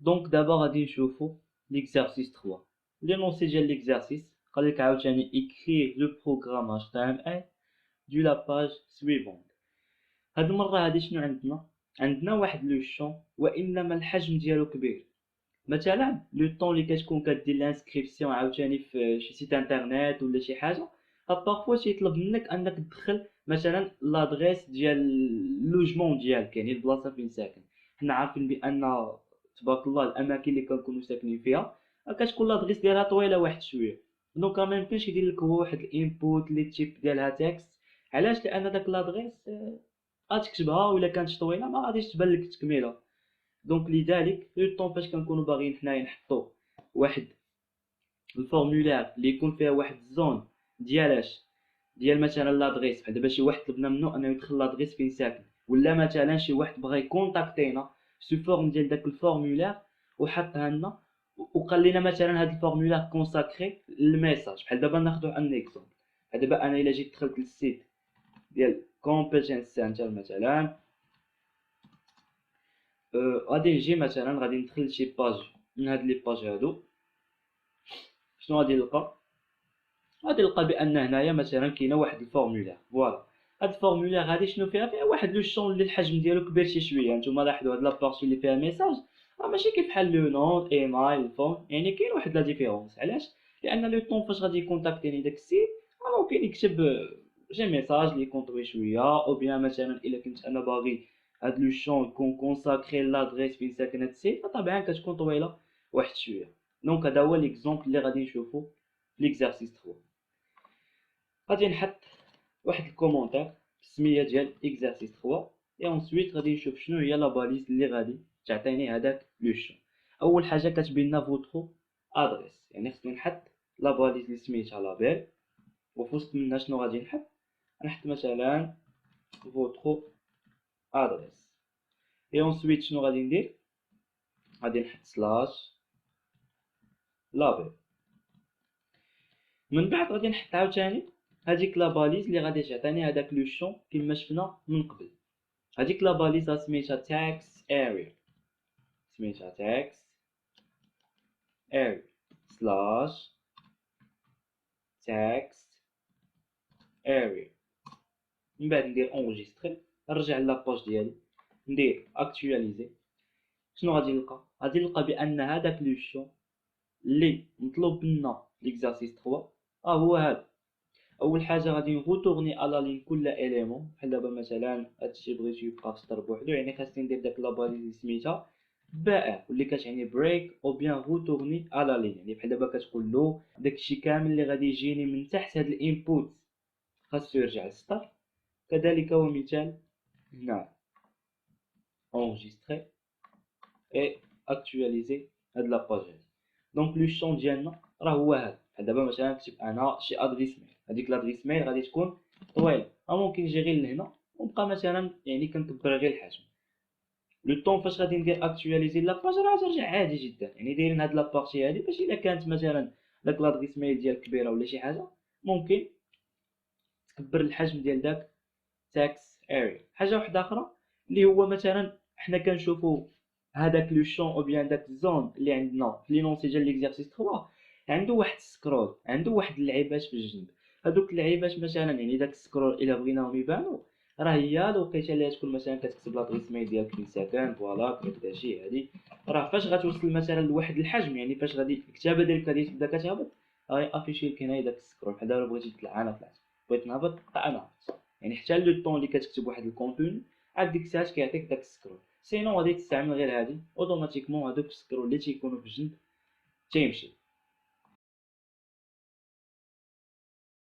دونك دابا غادي نشوفو ليكزارسيس 3. لينونسي ديال ليكزارسيس قال لك عاوتاني écrire le programmage HTML de la page suivante. هاد المره هادي شنو عندنا واحد لو شون وانما الحجم ديالو كبير. مثلا لو طون اللي كتكون كدير لانسكريبسيون عاوتاني في شي سيت انترنت ولا شي حاجه، بارفوا تيطلب منك انك تدخل مثلا لادريس ديال اللوجمون ديالك، يعني البلاصه فين ساكن. حنا عارفين بان تبارك الله الاماكن اللي كنكونوا ساكنين فيها كتكون لادريس ديالها طويله واحد شويه، دونك ما يمكنش يدير لك هو واحد الانبوت اللي تيب ديالها تكست. علاش؟ لان داك لادريس غتكتبها ولا كانت طويله ما غاديش تبان لك التكميله. دونك لذلك لو طون فاش كنكونوا باغيين حنايا نحطوا واحد الفورمولير اللي يكون فيها واحد الزون ديال مثلا لادريس، بحال دابا شي واحد طلبنا منه انه يدخل لادريس فين ساكن، ولا مثلا شي واحد بغى يكونتاكتينا سو فورم ديال داك الفورمولير وحطها لنا وقال لنا مثلا هاد الفورمولير كونساكري للميساج. بحال دابا ناخذ ان اكزومبل، بحال دابا انا الا جيت دخلت للسيت ديال كومبيتنس سنتر مثلا، غادي نجي مثلا غادي ندخل لشي باج من هاد لي باج هادو. شنو غادي نلقى؟ غادي نلقى بان هنايا مثلا كاينه واحد الفورمولير. فوالا هاد الفورمولير هادي شنو فيها واحد لو شون اللي الحجم ديالو كبير شي شويه. نتوما لاحظوا هاد لابارتي اللي فيها ميساج راه ماشي كيف بحال لو نون ايميل الفون، يعني كاين واحد لا ديفيرونس. علاش؟ لان لو طون فاش غادي يكونتاكتيني داك السيت ممكن يكتب شي ميساج اللي يكون طويل شويه، او بيان مثلا الا كنت انا باغي هاد لو شون يكون كونساكري لادريس فين ساكن هاد السيت فطبعا كتكون طويله واحد شويه. دونك هذا هو ليكزومبل اللي غادي نشوفو في ليكزارسيس 3. غادي نحط واحد الكومونتير بالسميه ديال اكزارسيس 3 اي اونسويت غادي نشوف شنو هي لا باليز اللي غادي تعطيني هذاك لو شون. اول حاجه كتبين لنا فوترو ادريس، يعني خصني نحط لا باليز اللي سميتها لابيل، وفي وسط منها شنو غادي نحط مثلا فوترو ادريس. اي اونسويت شنو غادي ندير؟ غادي نحط سلاش لابيل. من بعد غادي نحط عاوتاني هذيك لا باليز اللي غادي تعطيني هذاك لو شون كما شفنا من قبل. هذيك لا باليز سميتها text area، سميتها text area slash text area. من بعد ندير enregistrer، نرجع لاباج ديالي ندير actualiser. شنو غادي نلقى؟ غادي نلقى بان هذاك لو شون اللي مطلوب منا ليكزارسيس 3 هو هذا. اول حاجه غادي نغوتورني على لين كل اليمون. بحال دابا مثلا هادشي بغيت يبقى في سطر بوحدو، يعني خاصني ندير داك لاباليز اللي سميتها باء واللي كتعني بريك او بيان غوتورني على لين. يعني بحال دابا كتقول له داكشي كامل اللي غادي يجيني من تحت هاد الانبوت خاصو يرجع للسطر. كذلك هو مثال هنا enregistrer اي اكtualiser هاد لاباج هادي. دونك لو شون ديالنا راه هو هذا. بحال دابا مثلا نكتب انا شي ادريس ميل، هذيك لادريس ميل غادي تكون طويله، ممكن نجي غير لهنا ونبقى مثلا يعني كنكبر غير الحجم. لو طون فاش غادي ندير اكtualiser لاباج راه ترجع عادي جدا. يعني دايرين هاد لابارتي هادي باش الا كانت مثلا داك لادريس ميل ديالك كبيره ولا شي حاجه ممكن تكبر الحجم ديال داك تاكس اريا. حاجه واحده اخرى اللي هو مثلا حنا كنشوفوا هذاك لو شون او بيان داك الزون اللي عندنا في لينونسي ديال ليكزارسيس 3 عنده واحد سكرول، عنده واحد اللعيبات في الجنب. هذوك اللعيبات مثلا يعني داك السكرول الا بغيناهم يبانوا راه هي الوقيته اللي تكون مثلا كتكتب لادريس ميل ديالك فين ساكن. فوالا كتبدا شي هادي راه فاش غتوصل مثلا لواحد الحجم، يعني فاش غادي الكتابه ديالك غادي تبدا كتهبط غادي افيشي لك هنايا داك السكرول. بحال دابا بغيتي تطلع انا طلعت، بغيت نهبط انا. يعني حتى لو طون اللي كتكتب واحد الكونتوني عاد ديك الساعات كيعطيك داك السكرول. سينو غادي تستعمل غير هادي اوتوماتيكمون هادوك السكرول اللي تيكونوا في الجنب تيمشي.